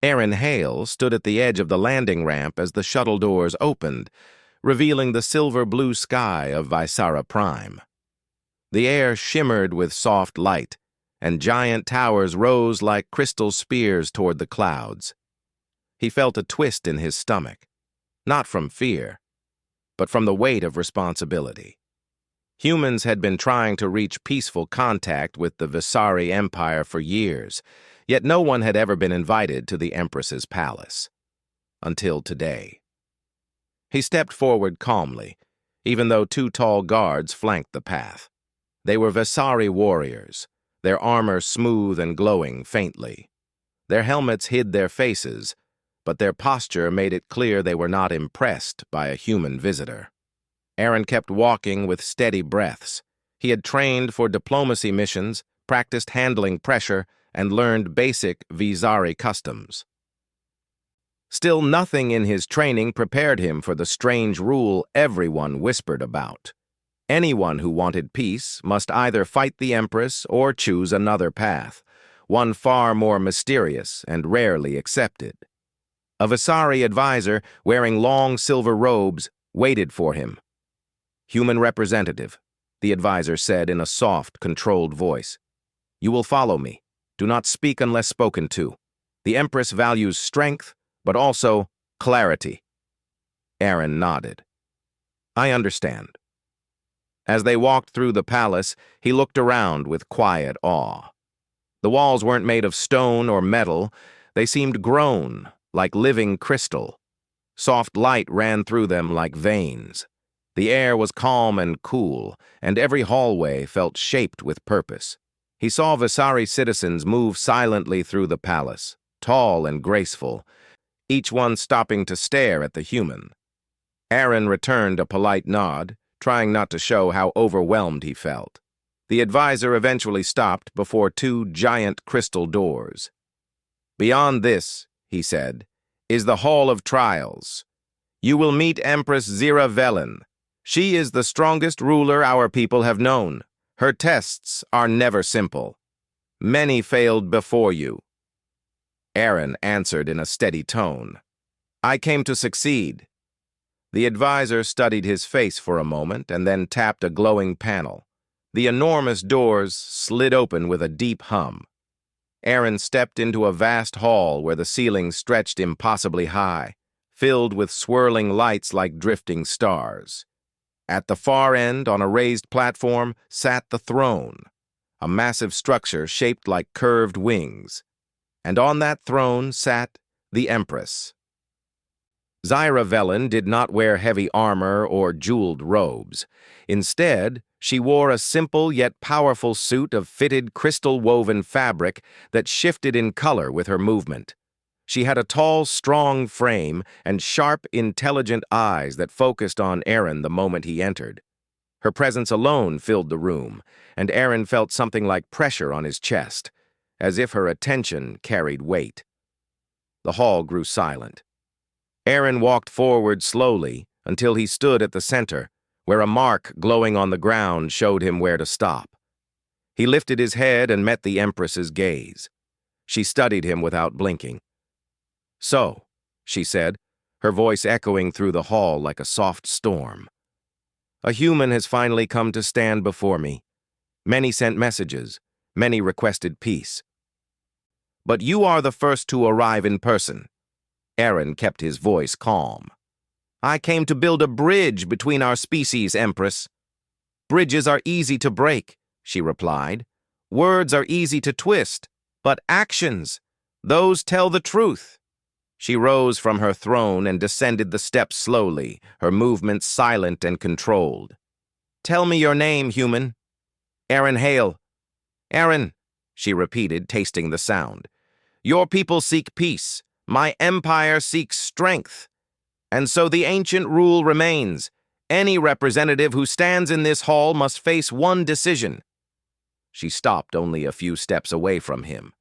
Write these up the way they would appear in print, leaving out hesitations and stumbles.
Aaron Hale stood at the edge of the landing ramp as the shuttle doors opened, revealing the silver-blue sky of Visara Prime. The air shimmered with soft light, and giant towers rose like crystal spears toward the clouds. He felt a twist in his stomach, not from fear, but from the weight of responsibility. Humans had been trying to reach peaceful contact with the Visari Empire for years, yet no one had ever been invited to the Empress's palace. Until today. He stepped forward calmly, even though two tall guards flanked the path. They were Visari warriors, their armor smooth and glowing faintly. Their helmets hid their faces, but their posture made it clear they were not impressed by a human visitor. Aaron kept walking with steady breaths. He had trained for diplomacy missions, practiced handling pressure, and learned basic Visari customs. Still, nothing in his training prepared him for the strange rule everyone whispered about. Anyone who wanted peace must either fight the Empress or choose another path, one far more mysterious and rarely accepted. A Visari advisor, wearing long silver robes, waited for him. "Human representative," the advisor said in a soft, controlled voice. "You will follow me. Do not speak unless spoken to. The Empress values strength, but also clarity." Aaron nodded. "I understand." As they walked through the palace, he looked around with quiet awe. The walls weren't made of stone or metal. They seemed grown, like living crystal. Soft light ran through them like veins. The air was calm and cool, and every hallway felt shaped with purpose. He saw Visari citizens move silently through the palace, tall and graceful, each one stopping to stare at the human. Aaron returned a polite nod, trying not to show how overwhelmed he felt. The advisor eventually stopped before two giant crystal doors. "Beyond this," he said, "is the Hall of Trials. You will meet Empress Zira Velen. She is the strongest ruler our people have known. Her tests are never simple. Many failed before you." Aaron answered in a steady tone. "I came to succeed." The advisor studied his face for a moment and then tapped a glowing panel. The enormous doors slid open with a deep hum. Aaron stepped into a vast hall where the ceiling stretched impossibly high, filled with swirling lights like drifting stars. At the far end, on a raised platform, sat the throne, a massive structure shaped like curved wings. And on that throne sat the Empress. Zira Velen did not wear heavy armor or jeweled robes. Instead, she wore a simple yet powerful suit of fitted crystal-woven fabric that shifted in color with her movement. She had a tall, strong frame and sharp, intelligent eyes that focused on Aaron the moment he entered. Her presence alone filled the room, and Aaron felt something like pressure on his chest, as if her attention carried weight. The hall grew silent. Aaron walked forward slowly until he stood at the center, where a mark glowing on the ground showed him where to stop. He lifted his head and met the Empress's gaze. She studied him without blinking. "So," she said, her voice echoing through the hall like a soft storm. "A human has finally come to stand before me. Many sent messages, many requested peace. But you are the first to arrive in person." Aaron kept his voice calm. "I came to build a bridge between our species, Empress." "Bridges are easy to break," she replied. "Words are easy to twist, but actions, those tell the truth." She rose from her throne and descended the steps slowly, her movements silent and controlled. "Tell me your name, human." "Aaron Hale." "Aaron," she repeated, tasting the sound. "Your people seek peace. My empire seeks strength. And so the ancient rule remains. Any representative who stands in this hall must face one decision." She stopped only a few steps away from him.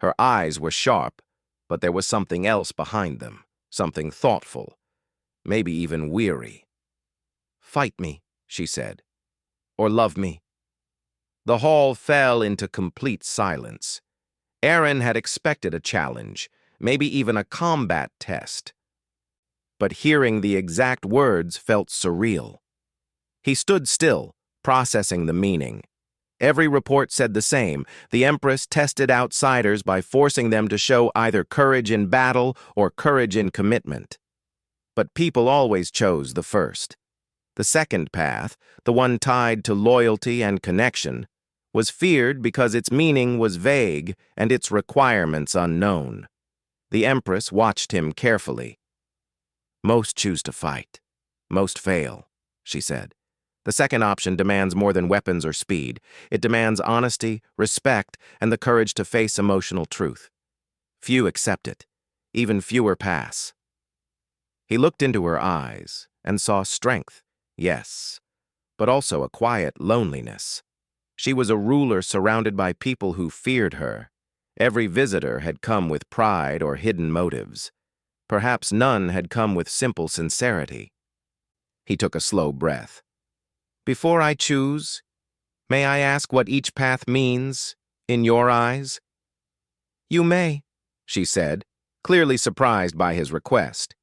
Her eyes were sharp, but there was something else behind them, something thoughtful, maybe even weary. "Fight me," she said, "or love me." The hall fell into complete silence. Aaron had expected a challenge, maybe even a combat test. But hearing the exact words felt surreal. He stood still, processing the meaning. Every report said the same. The Empress tested outsiders by forcing them to show either courage in battle or courage in commitment. But people always chose the first. The second path, the one tied to loyalty and connection, was feared because its meaning was vague and its requirements unknown. The Empress watched him carefully. "Most choose to fight. Most fail," she said. "The second option demands more than weapons or speed. It demands honesty, respect, and the courage to face emotional truth. Few accept it. Even fewer pass." He looked into her eyes and saw strength, yes, but also a quiet loneliness. She was a ruler surrounded by people who feared her. Every visitor had come with pride or hidden motives. Perhaps none had come with simple sincerity. He took a slow breath. "Before I choose, may I ask what each path means, in your eyes?" "You may," she said, clearly surprised by his request.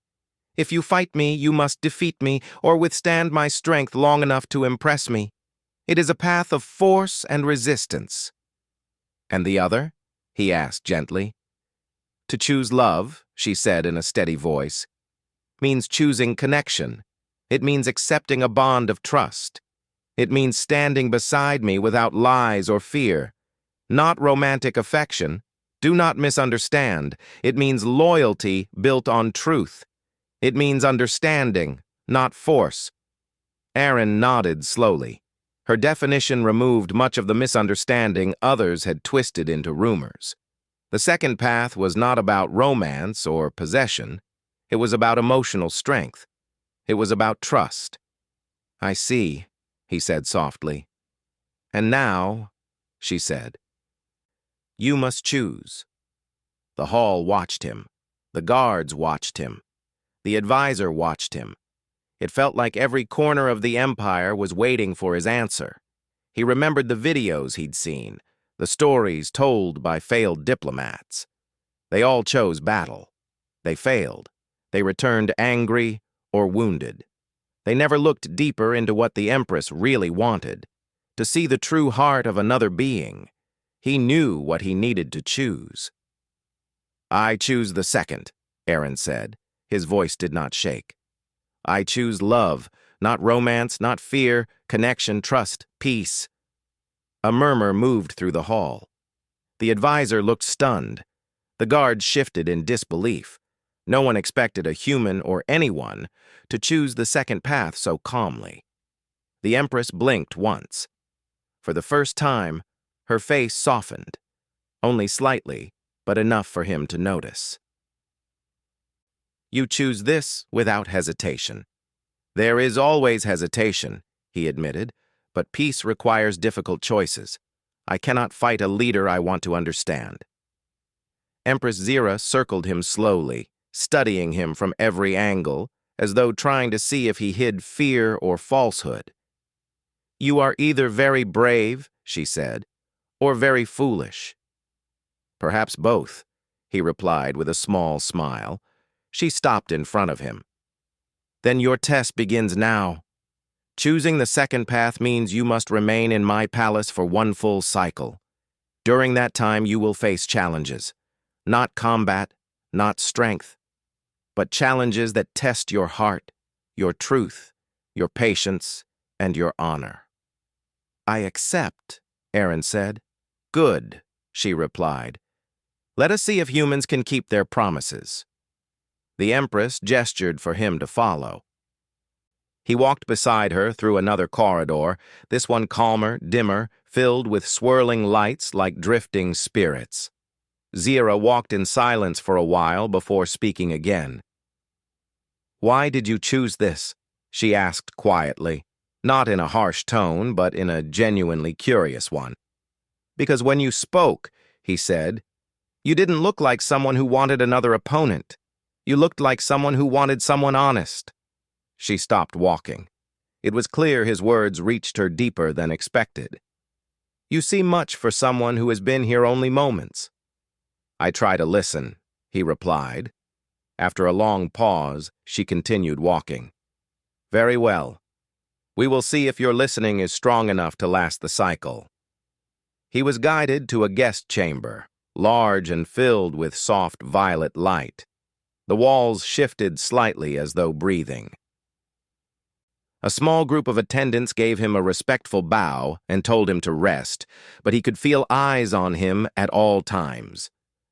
"If you fight me, you must defeat me or withstand my strength long enough to impress me. It is a path of force and resistance." "And the other?" he asked gently. "To choose love," she said in a steady voice, "means choosing connection. It means accepting a bond of trust. It means standing beside me without lies or fear. Not romantic affection. Do not misunderstand. It means loyalty built on truth. It means understanding, not force." Erin nodded slowly. Her definition removed much of the misunderstanding others had twisted into rumors. The second path was not about romance or possession. It was about emotional strength. It was about trust. "I see," he said softly. "And now," she said, "you must choose." The hall watched him. The guards watched him. The advisor watched him. It felt like every corner of the empire was waiting for his answer. He remembered the videos he'd seen, the stories told by failed diplomats. They all chose battle. They failed. They returned angry or wounded. They never looked deeper into what the Empress really wanted, to see the true heart of another being. He knew what he needed to choose. "I choose the second," Erin said. His voice did not shake. "I choose love, not romance, not fear, connection, trust, peace." A murmur moved through the hall. The advisor looked stunned. The guards shifted in disbelief. No one expected a human or anyone to choose the second path so calmly. The Empress blinked once. For the first time, her face softened. Only slightly, but enough for him to notice. "You choose this without hesitation." "There is always hesitation," he admitted, "but peace requires difficult choices. I cannot fight a leader I want to understand." Empress Zira circled him slowly, studying him from every angle, as though trying to see if he hid fear or falsehood. "You are either very brave," she said, "or very foolish." "Perhaps both," he replied with a small smile. She stopped in front of him. "Then your test begins now. Choosing the second path means you must remain in my palace for one full cycle. During that time you will face challenges. Not combat, not strength, but challenges that test your heart, your truth, your patience, and your honor." "I accept," Erin said. "Good," she replied. "Let us see if humans can keep their promises." The Empress gestured for him to follow. He walked beside her through another corridor, this one calmer, dimmer, filled with swirling lights like drifting spirits. Zira walked in silence for a while before speaking again. "Why did you choose this?" she asked quietly, not in a harsh tone, but in a genuinely curious one. "Because when you spoke," he said, "you didn't look like someone who wanted another opponent. You looked like someone who wanted someone honest." She stopped walking. It was clear his words reached her deeper than expected. "You see much for someone who has been here only moments." "I try to listen," he replied. After a long pause, she continued walking. Very well. We will see if your listening is strong enough to last the cycle. He was guided to a guest chamber, large and filled with soft violet light. The walls shifted slightly as though breathing. A small group of attendants gave him a respectful bow and told him to rest, but he could feel eyes on him at all times.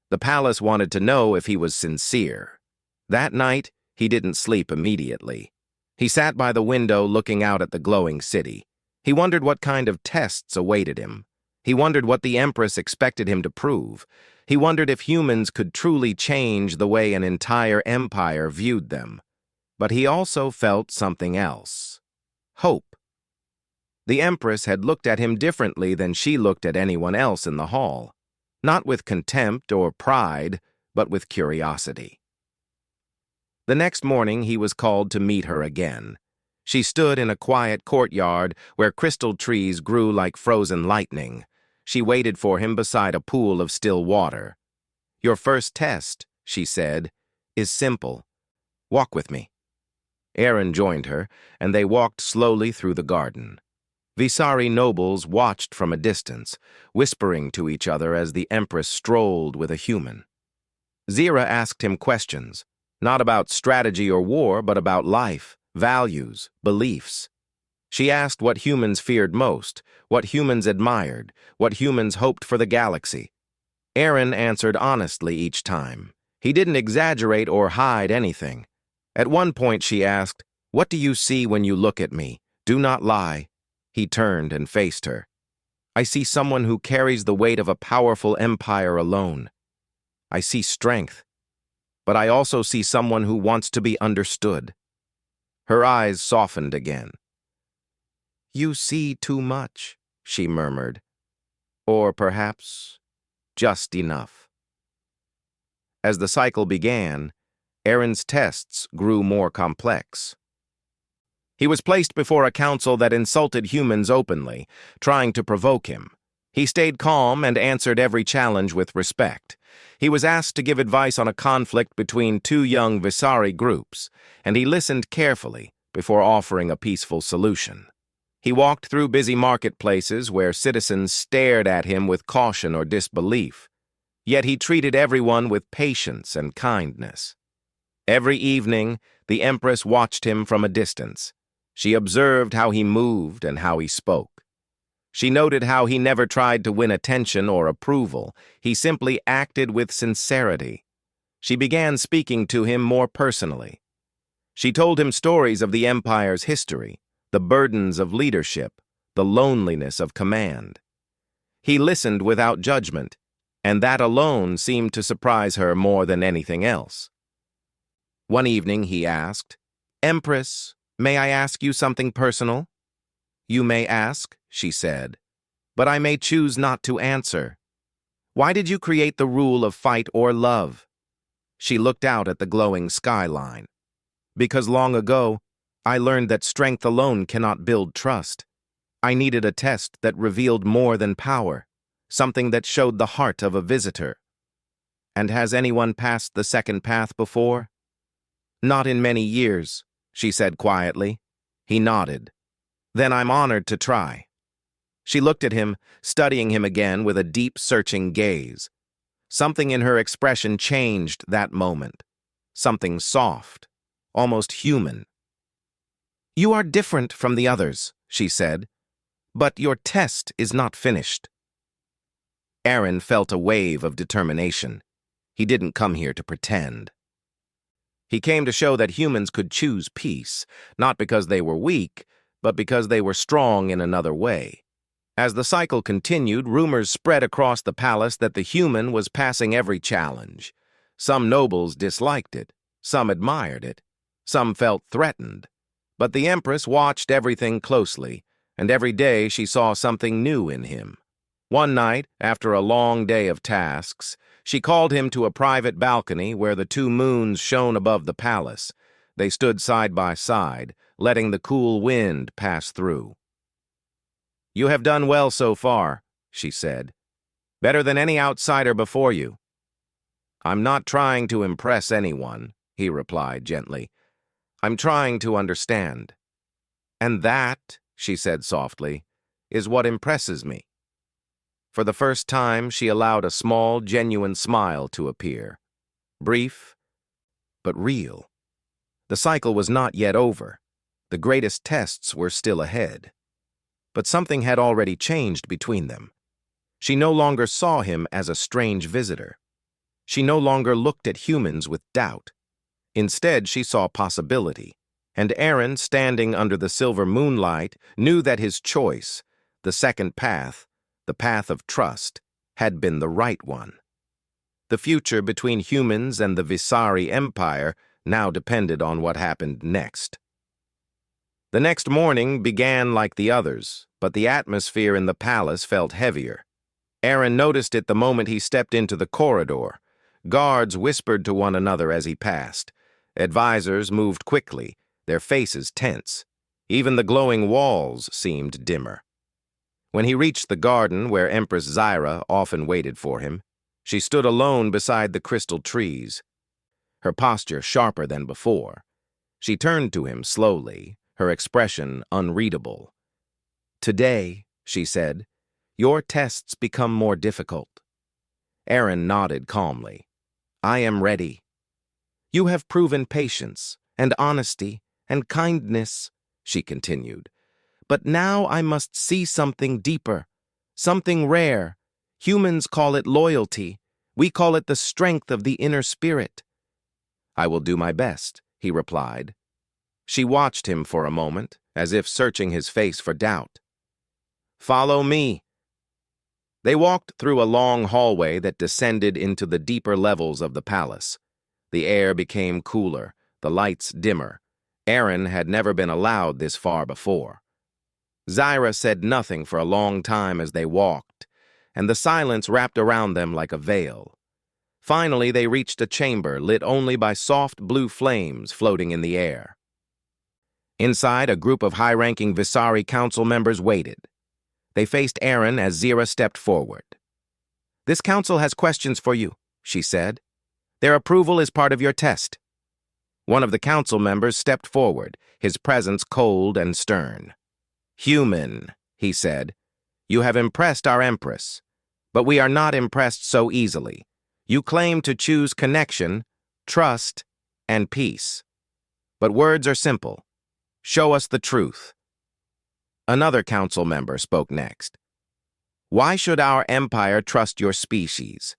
The palace wanted to know if he was sincere. That night, he didn't sleep immediately. He sat by the window looking out at the glowing city. He wondered what kind of tests awaited him. He wondered what the Empress expected him to prove. He wondered if humans could truly change the way an entire empire viewed them. But he also felt something else. Hope. The Empress had looked at him differently than she looked at anyone else in the hall. Not with contempt or pride, but with curiosity. The next morning he was called to meet her again. She stood in a quiet courtyard where crystal trees grew like frozen lightning. She waited for him beside a pool of still water. Your first test, she said, is simple. Walk with me. Aaron joined her, and they walked slowly through the garden. Visari nobles watched from a distance, whispering to each other as the Empress strolled with a human. Zira asked him questions, not about strategy or war, but about life, values, beliefs. She asked what humans feared most, what humans admired, what humans hoped for the galaxy. Aaron answered honestly each time. He didn't exaggerate or hide anything. At one point she asked, "What do you see when you look at me? Do not lie." He turned and faced her. "I see someone who carries the weight of a powerful empire alone. I see strength. But I also see someone who wants to be understood." Her eyes softened again. "You see too much," she murmured. "Or perhaps just enough." As the cycle began, Aaron's tests grew more complex. He was placed before a council that insulted humans openly, trying to provoke him. He stayed calm and answered every challenge with respect. He was asked to give advice on a conflict between two young Visari groups, and he listened carefully before offering a peaceful solution. He walked through busy marketplaces where citizens stared at him with caution or disbelief. Yet he treated everyone with patience and kindness. Every evening, the Empress watched him from a distance. She observed how he moved and how he spoke. She noted how he never tried to win attention or approval. He simply acted with sincerity. She began speaking to him more personally. She told him stories of the empire's history, the burdens of leadership, the loneliness of command. He listened without judgment, and that alone seemed to surprise her more than anything else. One evening he asked, "Empress, may I ask you something personal?" "You may ask," she said, "but I may choose not to answer. Why did you create the rule of fight or love?" She looked out at the glowing skyline. "Because long ago, I learned that strength alone cannot build trust. I needed a test that revealed more than power, something that showed the heart of a visitor." "And has anyone passed the second path before?" "Not in many years," she said quietly. He nodded. "Then I'm honored to try." She looked at him, studying him again with a deep, searching gaze. Something in her expression changed that moment. Something soft, almost human. "You are different from the others," she said, "but your test is not finished." Aaron felt a wave of determination. He didn't come here to pretend. He came to show that humans could choose peace, not because they were weak, but because they were strong in another way. As the cycle continued, rumors spread across the palace that the human was passing every challenge. Some nobles disliked it, some admired it, some felt threatened. But the Empress watched everything closely, and every day she saw something new in him. One night, after a long day of tasks, she called him to a private balcony where the two moons shone above the palace. They stood side by side, letting the cool wind pass through. "You have done well so far," she said. "Better than any outsider before you." "I'm not trying to impress anyone," he replied gently. "I'm trying to understand. And that," she said softly, "is what impresses me." For the first time, she allowed a small, genuine smile to appear. Brief, but real. The cycle was not yet over. The greatest tests were still ahead. But something had already changed between them. She no longer saw him as a strange visitor. She no longer looked at humans with doubt. Instead, she saw possibility. And Aaron, standing under the silver moonlight, knew that his choice, the second path, the path of trust, had been the right one. The future between humans and the Visari Empire now depended on what happened next. The next morning began like the others, but the atmosphere in the palace felt heavier. Aaron noticed it the moment he stepped into the corridor. Guards whispered to one another as he passed. Advisors moved quickly, their faces tense. Even the glowing walls seemed dimmer. When he reached the garden where Empress Zyra often waited for him, she stood alone beside the crystal trees, her posture sharper than before. She turned to him slowly, her expression unreadable. "Today," she said, "your tests become more difficult." Aaron nodded calmly. "I am ready." "You have proven patience and honesty and kindness," she continued. "But now I must see something deeper, something rare. Humans call it loyalty. We call it the strength of the inner spirit." "I will do my best," he replied. She watched him for a moment, as if searching his face for doubt. "Follow me." They walked through a long hallway that descended into the deeper levels of the palace. The air became cooler, the lights dimmer. Aaron had never been allowed this far before. Zyra said nothing for a long time as they walked, and the silence wrapped around them like a veil. Finally, they reached a chamber lit only by soft blue flames floating in the air. Inside, a group of high-ranking Visari council members waited. They faced Aaron as Zyra stepped forward. "This council has questions for you," she said. "Their approval is part of your test." One of the council members stepped forward, his presence cold and stern. "Human," he said, "you have impressed our Empress, but we are not impressed so easily. You claim to choose connection, trust, and peace. But words are simple. Show us the truth." Another council member spoke next. "Why should our empire trust your species?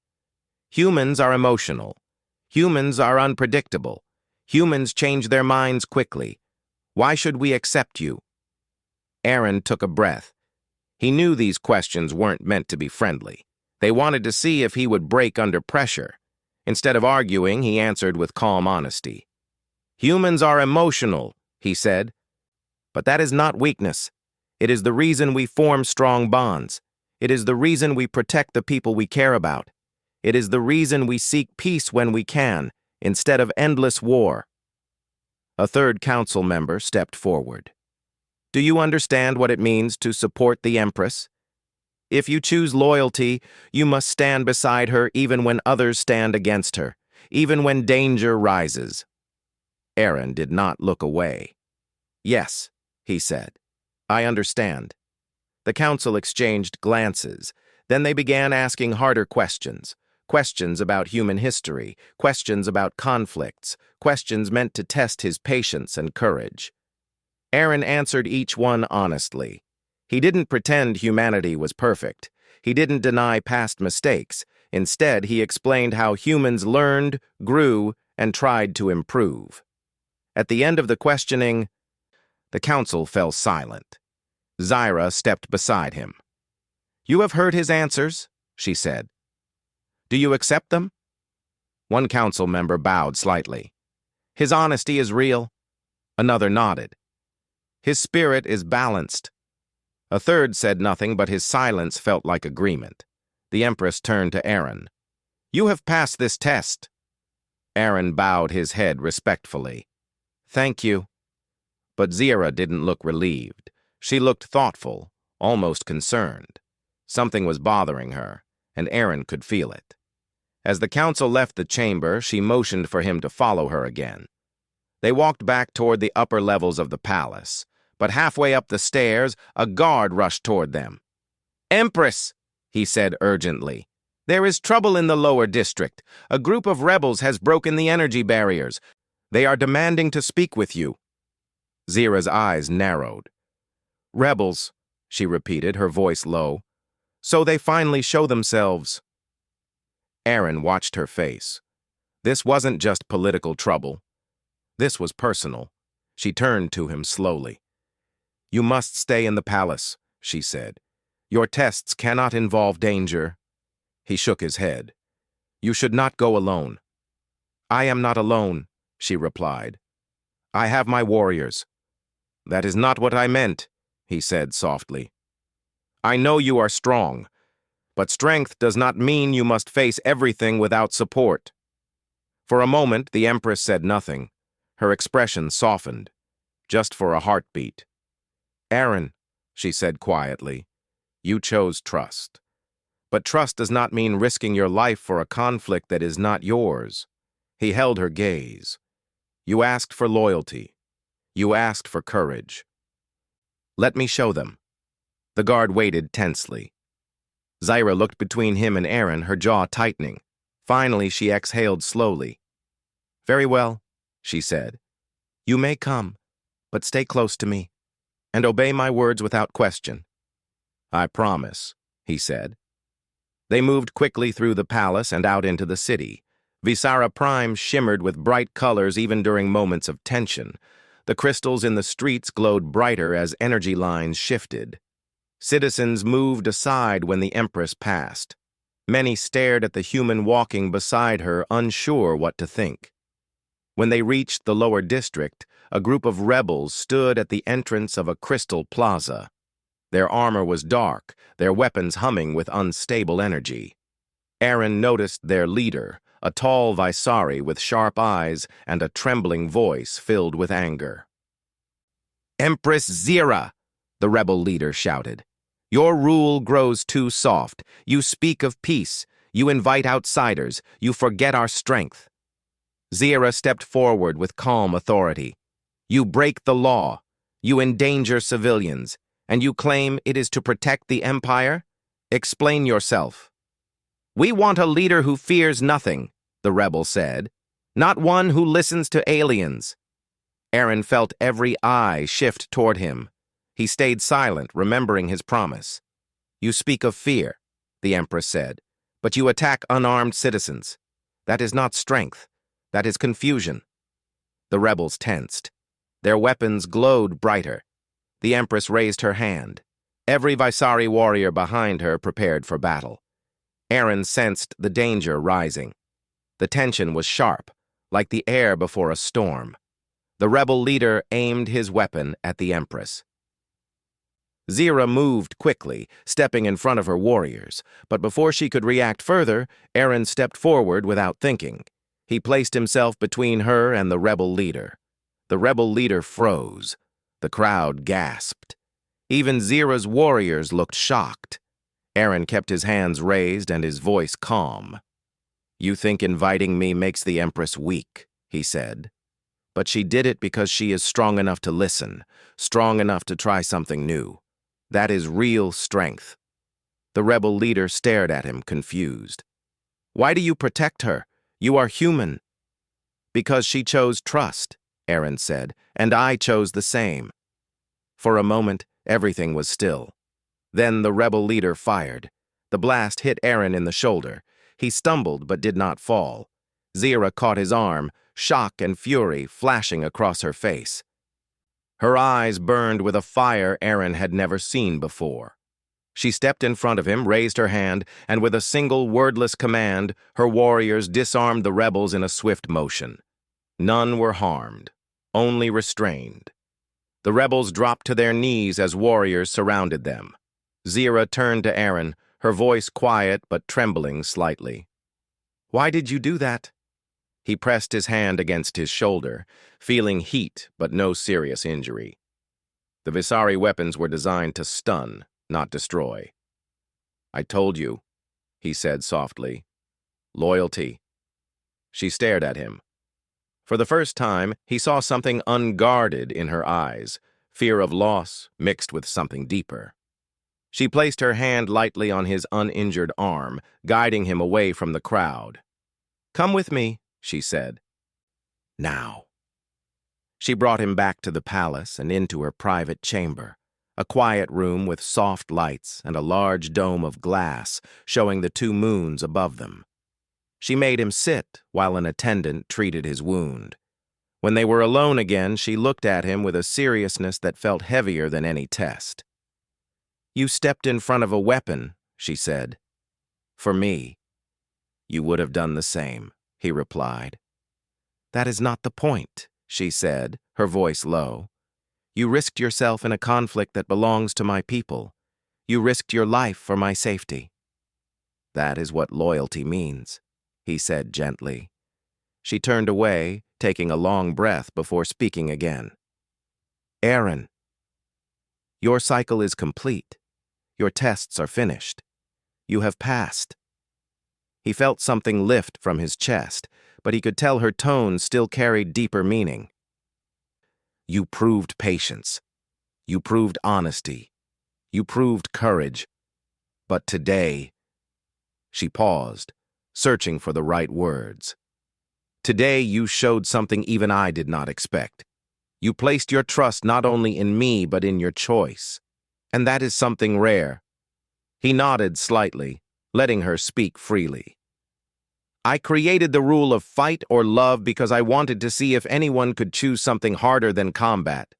Humans are emotional. Humans are unpredictable. Humans change their minds quickly. Why should we accept you?" Aaron took a breath. He knew these questions weren't meant to be friendly. They wanted to see if he would break under pressure. Instead of arguing, he answered with calm honesty. "Humans are emotional," he said. "But that is not weakness. It is the reason we form strong bonds. It is the reason we protect the people we care about. It is the reason we seek peace when we can, instead of endless war." A third council member stepped forward. "Do you understand what it means to support the Empress? If you choose loyalty, you must stand beside her even when others stand against her, even when danger rises." Aaron did not look away. "Yes," he said, "I understand." The council exchanged glances. Then they began asking harder questions. Questions about human history, questions about conflicts, questions meant to test his patience and courage. Aaron answered each one honestly. He didn't pretend humanity was perfect. He didn't deny past mistakes. Instead, he explained how humans learned, grew, and tried to improve. At the end of the questioning, the council fell silent. Zyra stepped beside him. "You have heard his answers," she said. "Do you accept them?" One council member bowed slightly. "His honesty is real." Another nodded. "His spirit is balanced." A third said nothing, but his silence felt like agreement. The Empress turned to Aaron. "You have passed this test." Aaron bowed his head respectfully. "Thank you." But Zyra didn't look relieved. She looked thoughtful, almost concerned. Something was bothering her, and Aaron could feel it. As the council left the chamber, she motioned for him to follow her again. They walked back toward the upper levels of the palace, but halfway up the stairs, a guard rushed toward them. "Empress," he said urgently, "there is trouble in the lower district. A group of rebels has broken the energy barriers. They are demanding to speak with you." Zira's eyes narrowed. "Rebels," she repeated, her voice low. "So they finally show themselves." Aaron watched her face. This wasn't just political trouble. This was personal. She turned to him slowly. "You must stay in the palace," she said. "Your tests cannot involve danger." He shook his head. "You should not go alone." "I am not alone," she replied. "I have my warriors." "That is not what I meant," he said softly. "I know you are strong, but strength does not mean you must face everything without support." For a moment, the Empress said nothing. Her expression softened, just for a heartbeat. "Aaron," she said quietly, "you chose trust. But trust does not mean risking your life for a conflict that is not yours." He held her gaze. "You asked for loyalty. You asked for courage. Let me show them." The guard waited tensely. Zira looked between him and Aaron, her jaw tightening. Finally, she exhaled slowly. "Very well," she said. "You may come, but stay close to me, and obey my words without question." "I promise," he said. They moved quickly through the palace and out into the city. Visara Prime shimmered with bright colors even during moments of tension. The crystals in the streets glowed brighter as energy lines shifted. Citizens moved aside when the Empress passed. Many stared at the human walking beside her, unsure what to think. When they reached the lower district, a group of rebels stood at the entrance of a crystal plaza. Their armor was dark, their weapons humming with unstable energy. Aaron noticed their leader, a tall Visari with sharp eyes and a trembling voice filled with anger. "Empress Zira," the rebel leader shouted. "Your rule grows too soft. You speak of peace. You invite outsiders. You forget our strength." Zira stepped forward with calm authority. "You break the law. You endanger civilians. And you claim it is to protect the empire? Explain yourself." "We want a leader who fears nothing," the rebel said. "Not one who listens to aliens." Aaron felt every eye shift toward him. He stayed silent, remembering his promise. "You speak of fear," the Empress said, "but you attack unarmed citizens. That is not strength. That is confusion." The rebels tensed. Their weapons glowed brighter. The Empress raised her hand. Every Visari warrior behind her prepared for battle. Aaron sensed the danger rising. The tension was sharp, like the air before a storm. The rebel leader aimed his weapon at the Empress. Zira moved quickly, stepping in front of her warriors, but before she could react further, Aaron stepped forward without thinking. He placed himself between her and the rebel leader. The rebel leader froze. The crowd gasped. Even Zira's warriors looked shocked. Aaron kept his hands raised and his voice calm. "You think inviting me makes the Empress weak," he said. "But she did it because she is strong enough to listen, strong enough to try something new. That is real strength." The rebel leader stared at him, confused. "Why do you protect her? You are human." "Because she chose trust," Aaron said, "and I chose the same." For a moment, everything was still. Then the rebel leader fired. The blast hit Aaron in the shoulder. He stumbled but did not fall. Zira caught his arm, shock and fury flashing across her face. Her eyes burned with a fire Aaron had never seen before. She stepped in front of him, raised her hand, and with a single wordless command, her warriors disarmed the rebels in a swift motion. None were harmed, only restrained. The rebels dropped to their knees as warriors surrounded them. Zira turned to Aaron, her voice quiet but trembling slightly. "Why did you do that?" He pressed his hand against his shoulder, feeling heat but no serious injury. The Visari weapons were designed to stun, not destroy. "I told you," he said softly. Loyalty. She stared at him. For the first time, he saw something unguarded in her eyes, fear of loss mixed with something deeper. She placed her hand lightly on his uninjured arm, guiding him away from the crowd. "Come with me," she said. "Now." She brought him back to the palace and into her private chamber, a quiet room with soft lights and a large dome of glass showing the 2 moons above them. She made him sit while an attendant treated his wound. When they were alone again, she looked at him with a seriousness that felt heavier than any test. "You stepped in front of a weapon," she said. "For me." "You would have done the same," he replied. "That is not the point," she said, her voice low. "You risked yourself in a conflict that belongs to my people. You risked your life for my safety." "That is what loyalty means," he said gently. She turned away, taking a long breath before speaking again. "Aaron, your cycle is complete. Your tests are finished. You have passed." He felt something lift from his chest, but he could tell her tone still carried deeper meaning. "You proved patience. You proved honesty. You proved courage. But today—" She paused, searching for the right words. "Today you showed something even I did not expect. You placed your trust not only in me but in your choice. And that is something rare." He nodded slightly, letting her speak freely. "I created the rule of fight or love because I wanted to see if anyone could choose something harder than combat.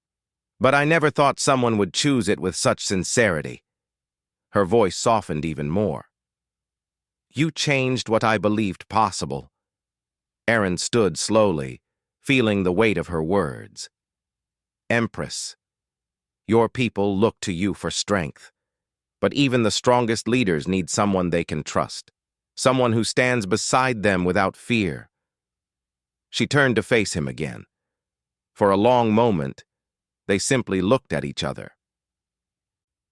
But I never thought someone would choose it with such sincerity." Her voice softened even more. "You changed what I believed possible." Aaron stood slowly, feeling the weight of her words. "Empress, your people look to you for strength. But even the strongest leaders need someone they can trust, someone who stands beside them without fear." She turned to face him again. For a long moment, they simply looked at each other.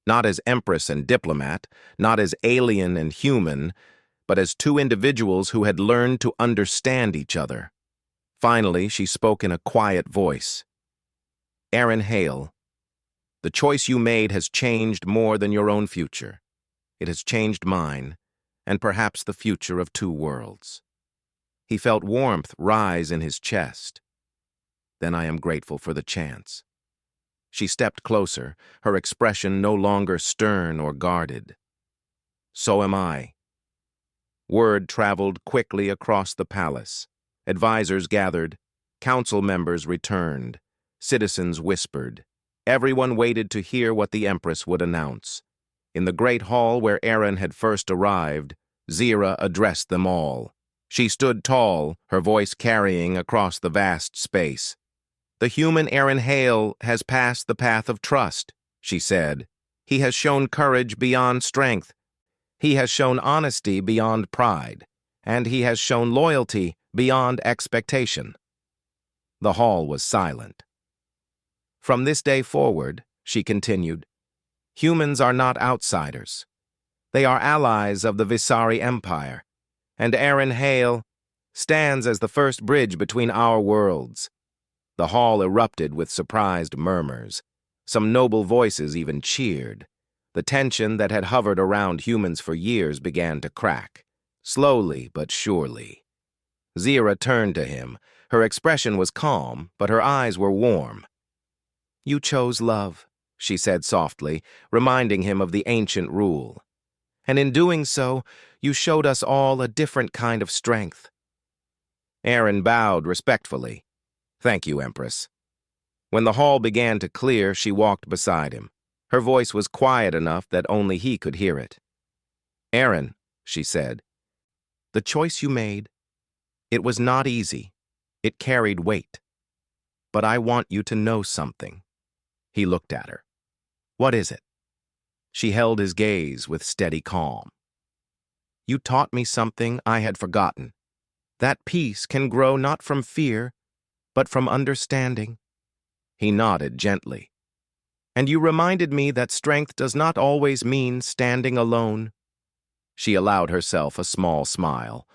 Not as empress and diplomat, not as alien and human, but as 2 individuals who had learned to understand each other. Finally, she spoke in a quiet voice. "Aaron Hale, the choice you made has changed more than your own future. It has changed mine, and perhaps the future of 2 worlds." He felt warmth rise in his chest. "Then I am grateful for the chance." She stepped closer, her expression no longer stern or guarded. "So am I." Word traveled quickly across the palace. Advisors gathered. Council members returned. Citizens whispered. Everyone waited to hear what the Empress would announce. In the great hall where Aaron had first arrived, Zira addressed them all. She stood tall, her voice carrying across the vast space. "The human Aaron Hale has passed the path of trust," she said. "He has shown courage beyond strength. He has shown honesty beyond pride. And he has shown loyalty beyond expectation." The hall was silent. "From this day forward," she continued, "humans are not outsiders. They are allies of the Visari Empire, and Aaron Hale stands as the first bridge between our worlds." The hall erupted with surprised murmurs. Some noble voices even cheered. The tension that had hovered around humans for years began to crack, slowly but surely. Zira turned to him. Her expression was calm, but her eyes were warm. "You chose love," she said softly, reminding him of the ancient rule. "And in doing so, you showed us all a different kind of strength." Aaron bowed respectfully. "Thank you, Empress." When the hall began to clear, she walked beside him. Her voice was quiet enough that only he could hear it. "Aaron," she said, "the choice you made, it was not easy. It carried weight. But I want you to know something." He looked at her. "What is it?" She held his gaze with steady calm. "You taught me something I had forgotten. That peace can grow not from fear, but from understanding." He nodded gently. "And you reminded me that strength does not always mean standing alone." She allowed herself a small smile.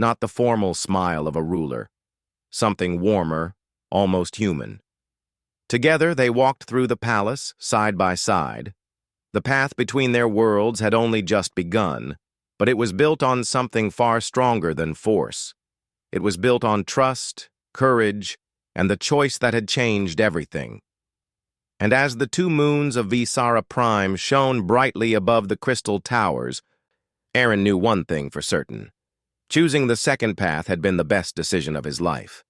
not the formal smile of a ruler. Something warmer, almost human. Together they walked through the palace, side by side. The path between their worlds had only just begun, but it was built on something far stronger than force. It was built on trust, courage, and the choice that had changed everything. And as the two moons of Visara Prime shone brightly above the crystal towers, Aaron knew one thing for certain. Choosing the second path had been the best decision of his life.